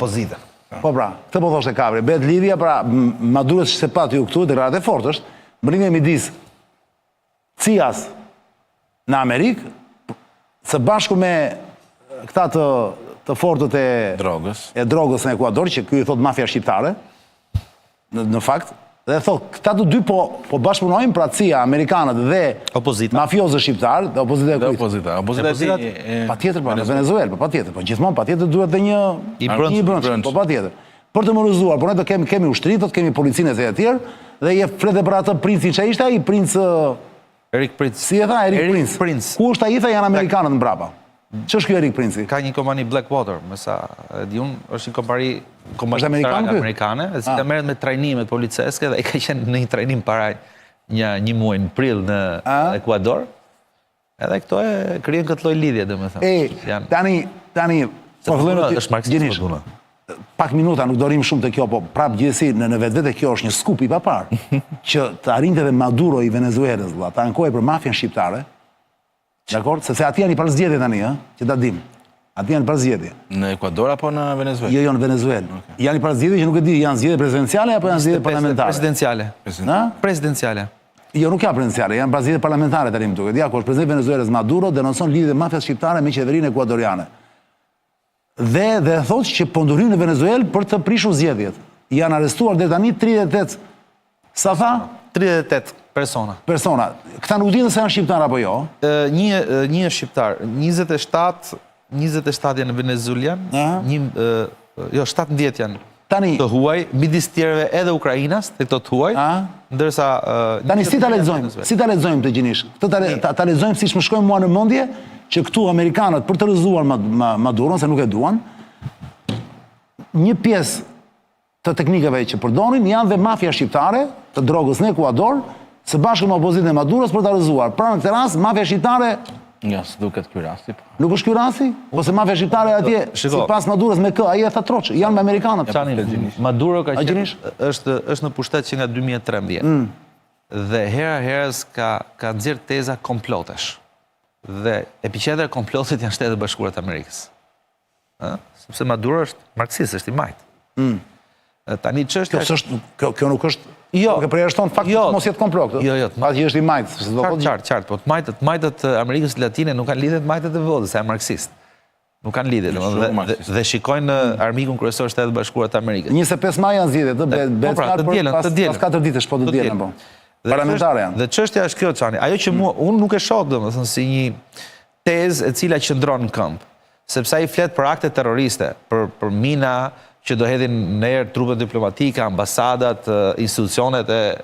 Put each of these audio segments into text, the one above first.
opozita. Po pra, këtë po thoshte Kapri, bet lidhja pra Madurës që se pati ju këtu, deklarat e fortë është, mbrëmje midis CIA-s në Amerikë, së bashku me këta të fortët e drogës në Ekuador, që ky i thot mafia shqiptare, në fakt, dhe thot, këta të dy po bashkëpunojnë pra CIA, Amerikanët dhe mafiozë shqiptarë, dhe opozita e kujtë. Pa tjetër, pra, në Venezuelë, pa tjetër, po gjithmonë pa tjetër duhet dhe një i brëndshëm, po pa tjetër. Për të më rëzuar, por ne të kemi ushtritët, kemi policinë e tjerë, dhe je flete për atë princin që ishte ai princ... Erik Prince. Si e tha, Erik Prince. Ku është ai tha janë Amerikanët në brapa? Që është kjo Erik Prince? Ka një kompani Blackwater, me sa di unë, është një kompani amerikane, e cila merret me trajnimet policeske dhe i ka qenë në një trajnim para një muaj në prill në Ekuador. Edhe këto e krijen këtë lloj lidhje, domethënë. Tani po vëllai është marksist po. Pak minuta, nuk do rim shumë të kjo, po prapë gjithësi në vetvete kjo është një skup i paparë, që të arrinte dhe Maduro i Venezuelës, ta ankojë për mafian shqiptare, dakor? Sepse ati janë i parzgjedhje tani, që ta dim. Ati janë i parzgjedhje. Në Ekuador apo në Venezuelë? Jo, në Venezuelë. Janë i parzgjedhje që nuk e di, janë zgjedhje presidenciale apo janë zgjedhje parlamentare? Presidenciale. Presidenciale. Jo, nuk janë presidenciale, janë zgjedhje parlamentare tani më duket. Ja, kur presidenti i Venezuelës Maduro denoncon lidhje me mafias shqiptare me qeverinë ekuadoriane. Dhe thotë që po ndryhin në Venezuelë për të prishur zgjedhjet. Janë arrestuar deri tani 38, sa tha? 38 persona. Këta nuk dinë se janë shqiptar apo jo? Një është shqiptar, 27 janë venezuelian, 17 janë të huaj, midis tjerëve edhe Ukrainas, të këto të huaj, ndërsa... Tani, si ta lexojmë të gjinish? Ta lexojmë si më shkojmë mua në mendje, që këtu Amerikanët për të rëzuar Maduron, se nuk e duan, një pjesë të teknikave që përdorin janë dhe mafia shqiptare të drogës në Ekuador, së bashku me opozitën e Maduros për të rëzuar. Pra në këtë rast, mafia shqiptare... Ja, së duket ky rasti. Nuk është ky rasti? Ose mafia shqiptare atje, si pas Maduros me kë, aji e tha troqë, janë me Amerikanët. Maduro ka qenë, është në pushtet që nga 2013. Dhe herës ka nxjerr teza komplotesh. Dhe epiqendra e komplotit janë Shtetet Bashkuara të Amerikës. Sepse Maduro është marksist, është i majtë. Tani çështja kjo nuk është nuk e përjashton faktin që mos jetë komplot. Jo, atë që është i majtë. Qartë, po të majtët e Amerikës Latine nuk kanë lidhje të majtët e vëllës, se janë marksist. Nuk kanë lidhje, dhe shikojnë armikun kryesor Shtetet Bashkuara të Amerikës. 25 maj janë zgjedhjet, pas 4 ditësh po të dielën po. Parlamentare janë. Dhe çështja është kjo, Çani, ajo që unë nuk e shoh domethënë si një tezë e cila qëndron në këmbë, sepse ai flet për akte terroriste, për mina që do hedhin në erë trupet diplomatike, ambasadat, institucionet e...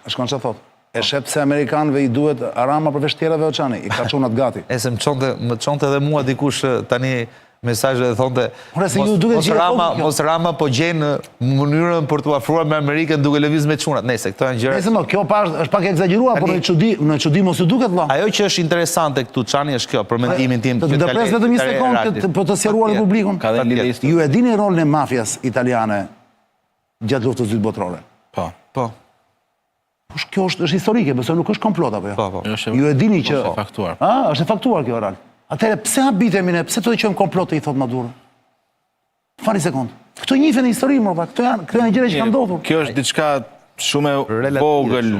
Shkon që thot, e shep se Amerikanëve i duhet arama për veshtjerave o Çani, i ka qunat gati. E se më qonte edhe mua dikush tani mesazhe dhe thonte mos Rama po gjenë mënyrën për të afruar me Amerikën duke lëviz me çunat. Nëse këto janë gjëra. Nëse më kjo është pak e egzageruar, por në çudi mos u duket vëlla. Ajo që është interesante këtu Çani është kjo për mendimin tim. Do të pres vetëm një sekondë për të sqaruar publikun. Ju e dini rolin e mafias italiane gjatë luftës së dytë botërore? Po. Kjo është historike, besoj nuk është komplot apo jo? Po. Ju e dini që është e faktuar. Është e faktuar kjo oral. Atëherë, pse habitemi ne? Pse të qojmë komplote, i thot Maduro? Fali sekundë. Këto njifën e histori, më këto janë gjëra që kanë ndodhur. Kjo është diçka shumë vogël.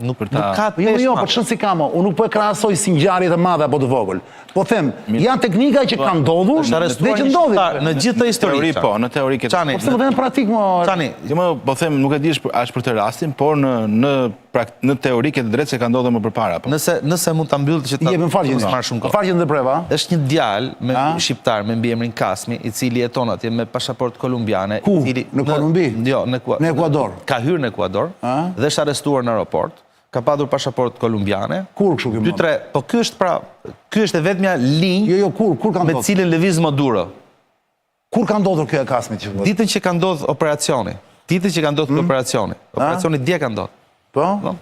Nuk ka të Jo, po çon si kam, unë nuk po e krahasoj si ngjarje të madhe apo të vogël. Po them, janë teknika që kanë ndodhur dhe që ndodhin në gjithë këtë histori. Po, në teori këtë. Po pse më vjen praktik më? Çani, jo më po them, nuk e di as për të rastin, por në teori këtë drejt se ka ndodhur më përpara. Nëse mund ta mbyll që ta marr shumë kohë. Faqen dhe preva. Është një djalë shqiptar me mbiemrin Kasmi, i cili jeton atje me pasaportë kolumbiane, i cili në Kolumbi? Jo, në Ekuador. Ka hyrë në Ekuador dhe është arrestuar në aeroport. Ka padur pasaportë kolumbiane. Kur kështu kjo? 2-3, po ky është e vetmja linjë. Jo, kur ka ndodhur? Me cilën lëviz Maduro. Kur ka ndodhur kjo e Kasmit që thotë? Ditën që ka ndodhur operacioni. Operacioni dje ka ndodhur. Po?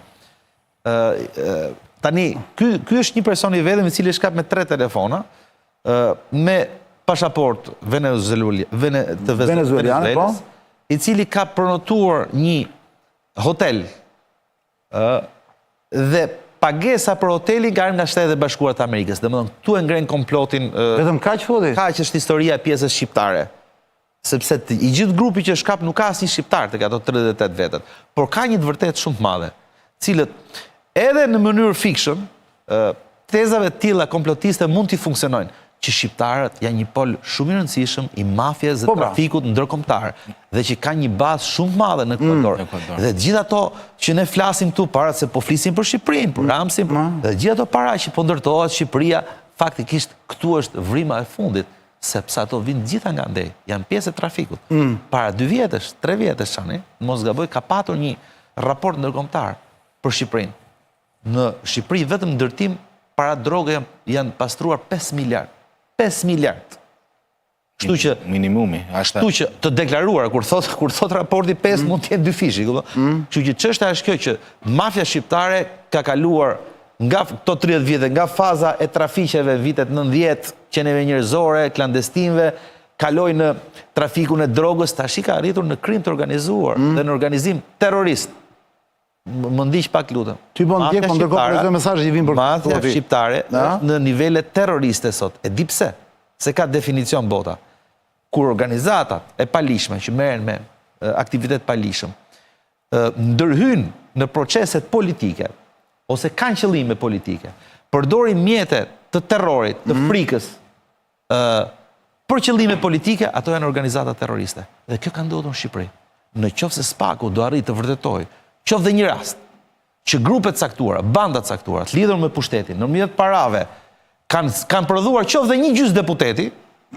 Tani, ky është një person i vetëm i cili shkap me 3 telefona, me pasaportë venezueliane, i cili ka pronotuar një hotel dhe pagesa për hotelin ka nga Shtetet e Bashkuara të Amerikës. Domethënë, këtu e ngren komplotin. Vetëm kaq thotë? Kaq është historia e pjesës shqiptare. Sepse i gjithë grupi që shkap nuk ka asnjë shqiptar tek ato 38 vetët, por ka një të vërtetë shumë të madhe, cilët edhe në mënyrë fiction, tezave të tilla komplotiste mund t'i funksionojnë, që shqiptarët janë një pol shumë i rëndësishëm i mafjes dhe trafikut ndërkombëtar, dhe që ka një bazë shumë të madhe në Ekuador. Dhe gjithë ato që ne flasim këtu para se po flisim për Shqipërinë, për Ramsin, dhe gjithë ato para që po ndërtohet Shqipëria, faktikisht këtu është vrima e fundit, sepse ato vinë gjitha nga ndej, janë pjesë e trafikut. Para 2 vjetësh, 3 vjetësh tani, mos gaboj, ka patur një raport ndërkombëtar për Shqipërinë. Në Shqipëri vetëm ndërtim para droge janë pastruar 5 miliard. 5 miliard. Kështu që minimumi, kështu që të deklaruar kur thot raporti 5 mund të jetë 2 fishi, kështu që çështja është kjo që mafia shqiptare ka kaluar nga këto 30 vite, nga faza e trafiqeve vitet 90, qeneve njerëzore, klandestinëve, kaloi në trafikun e drogës, tash ka arritur në krim të organizuar dhe në organizim terrorist. Më ndiq pak lutem. Ty po ndjek, po ndërkohë prezoj mesazhe që vinë për mafia shqiptare është në nivele terroriste sot. E di pse? Se ka definicion bota. Kur organizatat e palishme që merren me aktivitet palishëm ndërhyjnë në proceset politike ose kanë qëllime politike, përdorin mjete të terrorit, të frikës për qëllime politike, ato janë organizata terroriste. Dhe kjo ka ndodhur në Shqipëri. Në qoftë se SPAK-u do arrit të vërtetojë qoftë dhe një rast që grupet caktuara, bandat caktuara, të lidhur me pushtetin, nëpërmjet parave, kanë prodhuar qoftë dhe një gjys deputeti,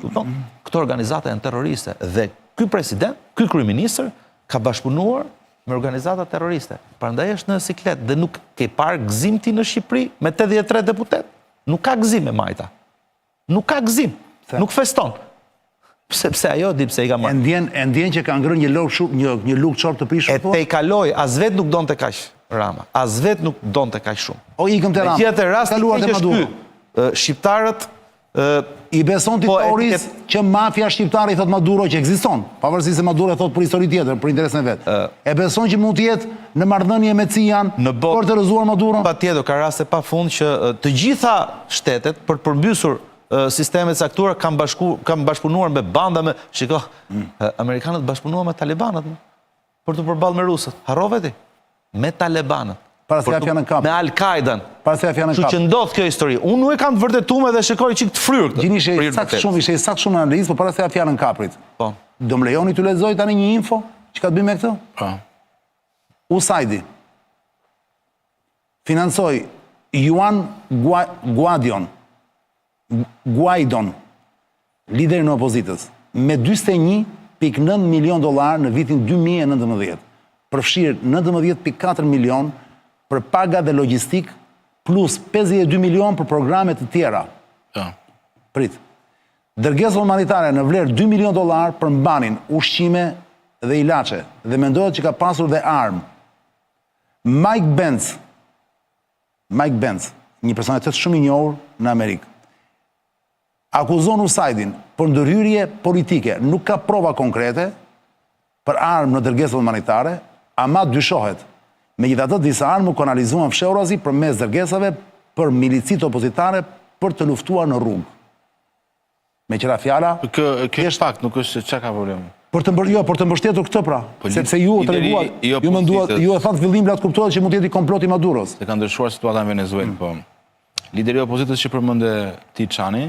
këto organizata janë terroriste. Dhe ky president, ky kryeministër, ka bashkëpunuar me organizata terroriste. Prandaj është në siklet dhe nuk ke parë gëzim ti në Shqipëri me 83 deputet. Nuk ka gëzim me Majta. Nuk ka gëzim. Nuk feston. Sepse ajo di pse i ka marrë. E ndjen që ka ngrënë një lugë çort të prishur. E pejkaloi, as vet nuk donte kaq Rama. As vet nuk donte kaq shumë. O ikëm te Rama. Tjetër rast kaluar te Maduro. Shqiptarët i beson ti teorisë që mafia shqiptare i thot Maduro që ekziston, pavarësisht se Maduro e thot për histori tjetër, për interesin e vet. E beson që mund të jetë në marrëdhënie me CIA-n për të rrëzuar Maduron? Patjetër, ka raste pafund që të gjitha shtetet për të përmbysur sistemet caktuara kanë bashkëpunuar me banda me, shiko, amerikanët bashkëpunuan me talibanët për të përballë me rusët. Harrove ti? Me talibanët. Para se japja në kap. Me Al-Qaedan. Para se japja në kap. Kështu që ndodh kjo histori. Unë nuk e kam të vërtetuar dhe shikoj çik të fryrë këtë. Gjini ishte sakt shumë në analizë, por para se japja në kaprit. Po. Do më lejoni t'u lexoj tani një info që ka të bëjë me këtë? Po. USAID financoi Juan Guaidon, lideri në opozitës, me $41.9 milion në vitin 2019. Përfshirë 19.4 milion për paga dhe logjistik, plus 52 milion për programe të tjera. Prit. Dërgesë humanitare në vlerë $2 milion për mbanin ushqime dhe ilaçe, dhe mendohet që ka pasur dhe armë. Mike Pence, një personalitet shumë i njohur në Amerikë, akuzon USAID-in për ndërhyrje politike, nuk ka prova konkrete për armë në dërgesë humanitare, ama dyshohet. Megjithatë, disa armë u kanalizuan fshehurazi përmes dërgesave për milicit opozitare për të luftuar në rrugë. Me qëra fjala... Kjo është fakt, nuk është çka ka problem. Për të mbështetur këtë pra, sepse ju e thatë fillim la të kuptohet që mund të jeti komploti Maduros. Se ka ndryshuar situata në Venezuelë, po. Lideri i opozitës që përmendë ti Çani,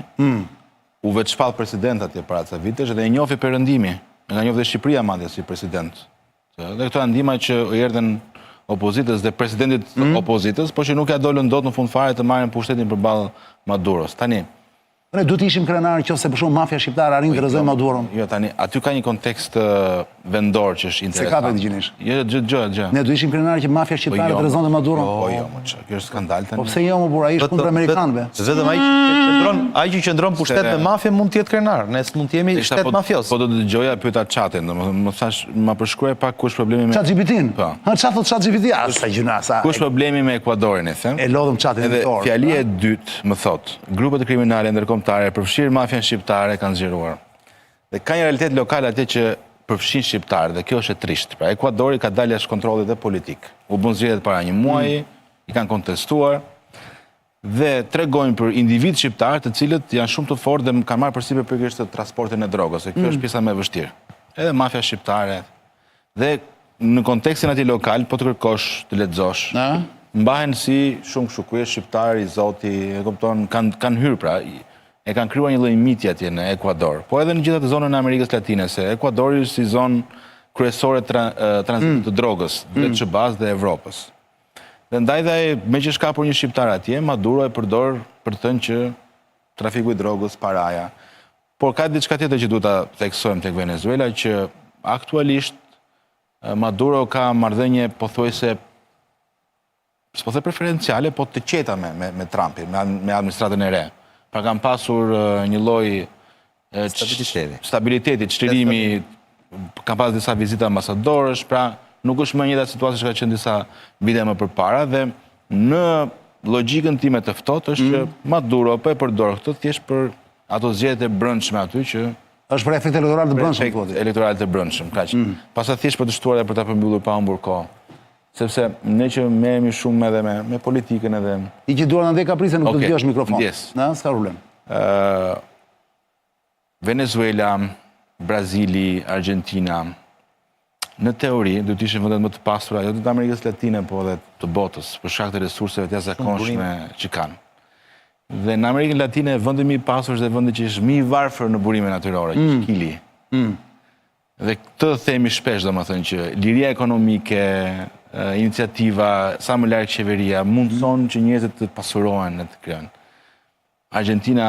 u veçpall president atje para ca vitesh dhe e njofi perëndimi. E ka njohur dhe Shqipëria madje si president. Dhe këto janë ndihma që i erdhën opozitës dhe presidentit opozitës, por që nuk ja dolën dot në fund fare të marrin pushtetin përballë Maduros. Tani, ne duhet ishim krenar nëse për shkak mafia shqiptare arrin të rrezojë Maduron. Jo, tani aty ka një kontekst vendor që është interesant. Se ka vetë gjinish. Jo, gjë. Ne duhet ishim krenar që mafia shqiptare të rrezonte Maduron. Po jo, më çka, kjo është skandal tani. Po pse jo, më burr, ai është kundër amerikanëve. Vetëm ai që qëndron pushtet me mafia mund të jetë krenar, ne s'mund të jemi shtet mafios. Po do të dëgjoja pyeta Çatin, domethënë më thash, ma përshkruaj pak kush problemi me ChatGPT-n. Po. Ha çfarë thot ChatGPT? Sa gjuna sa. Kush problemi me Ekuadorin, e them? E lodhëm Chatin edhe editor. Fjalia e dytë më thot, grupet kriminale ndërkombëtare përfshirë mafian shqiptare kanë zgjeruar. Dhe ka një realitet lokal atje që përfshin shqiptarë dhe kjo është e trisht. Pra Ekuadori ka dalë jashtë kontrollit dhe politik. U bën zgjedhjet para një muaji, i kanë kontestuar dhe tregojnë për individ shqiptarë të cilët janë shumë të fortë dhe kanë marrë përsipër pikërisht të transportin e drogës. Kjo është pjesa më e vështirë. edhe mafia shqiptare. Dhe në kontekstin ati lokal, po të kërkosh, të lexosh, mbahen si shumë shukuje shqiptari, zoti, e kupton, kanë hyrë pra, e kanë krijuar një lloj miti atje në Ekuador. Po edhe në gjithë atë zonën e Amerikës Latine, se Ekuadori është si zonë kryesore tranzitit të drogës, dhe të Çbas dhe Evropës. Dhe ndaj dhe me që shkapur një shqiptar atje, Maduro e përdor për të thënë që trafiku i drogës, paraja. Por ka diçka tjetër që duhet ta theksojmë tek Venezuela, që aktualisht Maduro ka marrëdhënie pothuajse s'po the preferenciale, po të qeta me Trumpin, me administratën e re. Pra kanë pasur një lloj stabiliteti, çlirimi, kanë pas disa vizita ambasadorësh, pra nuk është më njëjta situatë që ka qenë disa vite më përpara dhe në logjikën time të ftohtë është që Maduro po e përdor këtë thjesht për ato zgjedhjet e brendshme aty që është për efekt elektoral të brendshëm. Efekt elektoral të brendshëm, kaq. Pastaj thjesht për të shtuar dhe për ta përmbyllur pa humbur kohë. Sepse ne që merremi shumë edhe me politikën edhe I që duar ndaj kaprise nuk do të dëgjosh mikrofon. Na, s'ka problem. Venezuela, Brazili, Argentina, në teori, do të ishin vendet më të pasura, jo të Amerikës Latine, po edhe të botës, për shkak të resurseve të jashtëzakonshme që kanë. Dhe në Amerikën Latine, vendi më i pasur është vendi që është më i varfër në burime natyrore, që është Kili. Dhe këtë themi shpesh, domethënë që liria ekonomike, iniciativa, sa më larg qeveria, mundson që njerëzit të pasurohen në të kryen. Argentina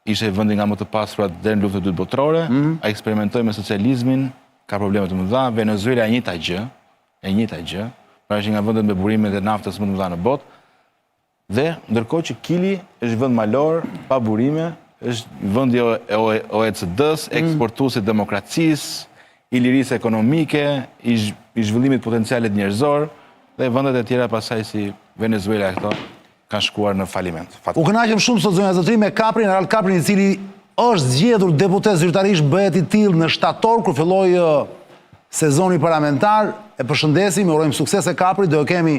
ishte vendi nga më të pasurat deri në luftën e dytë botërore, ai eksperimentoi me socializmin, ka probleme të mëdha. Venezuela e njëjta gjë, pra është nga vendet me burimet e naftës më të mëdha në botë. Dhe ndërkohë që Kili është vend malor, pa burime, është vendi e OECD-s, eksportuesi i demokracisë, i lirisë ekonomike, i zhvillimit potencialit njerëzor, dhe vendet e tjera pasaj si Venezuela këto kanë shkuar në faliment. U kënaqem shumë sot zonja zotëri me Kaprin, Arald Kaprin, i cili është zgjedhur deputet zyrtarisht, bëhet i tillë në shtator kur filloi sezoni parlamentar. E përshëndesim, urojmë sukses e Kaprit, do e kemi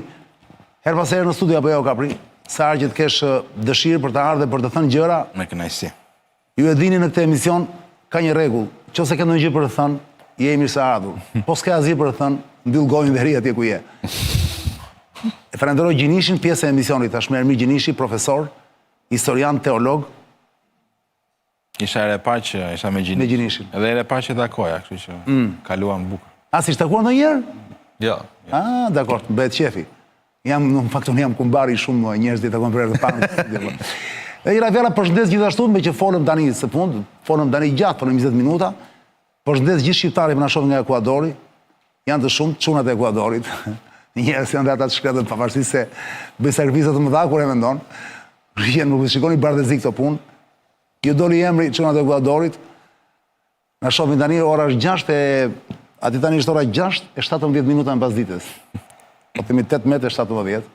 her pas here në studio apo jo Kapri? Sa herë që të kesh dëshirë për të ardhur dhe për të thënë gjëra. Me kënaqësi. Ju e dini në këtë emision ka një rregull, nëse ke ndonjë gjë për të thënë, je i mirëseardhur. Po s'ka asgjë për të thënë, mbyll gojën dhe ri atje ku je. E falenderoj Gjinishin, pjesë e emisionit, tashmë Ermir Gjinishi, profesor, historian, teolog. Isha ere parë që isha me Gjinishin. Edhe ere parë që takoja, kështu që kaluam bukur. A, si shtakuar ndonjëherë? Jo. Ah, dakor, bëhet qefi. Në fakton jam kumbari shumë njerëz që takojnë për herë të parë. Dhe njëra fjala përshëndes gjithashtu me që folëm tani së fund, folëm tani gjatë për në 20 minuta. Përshëndes gjithë shqiptarët që na shohin nga Ekuadori. Janë të shumë çunat e Ekuadorit. Njerëz janë ata të shkretët pavarësisht se bëj sakrifica të mëdha kur e mendon. Rrihen nuk shikoni bardhëzi këto punë. Ju doli emri çunat e Ekuadorit. Na shohin tani ora është 6 e aty tani është ora 6:17 minuta në pasdites. Po themi 18:17.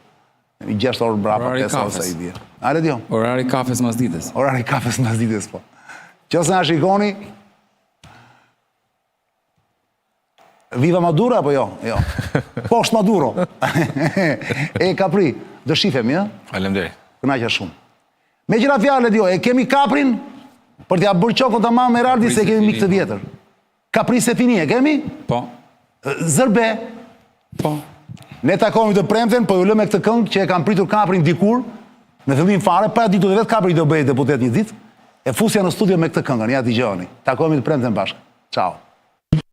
6 orë brapa, 5 orë sa i bie. A radio? Orari kafes masdites. Orari kafes masdites, po. Qëse na shikoni, viva Maduro apo jo? Jo. Poshtë Maduro. E Kapri, do shifemi, ja? Faleminderit. Kënaqja shumë. Me gjëra fjalë dio, e kemi Kaprin për t'ia bërë qokun tamam me Eraldi se kemi mik të vjetër. Kapri se fini e kemi? Po. Zërbe. Po. Ne takohemi të premten, po ju lëmë këtë këngë që e kam pritur Kaprin dikur, në fillim fare, pa ditur dhe vetë Kapri do bëjë deputet një ditë, e fusja në studio me këtë këngën, ja dëgjoni. Takohemi të premten bashkë. Ciao.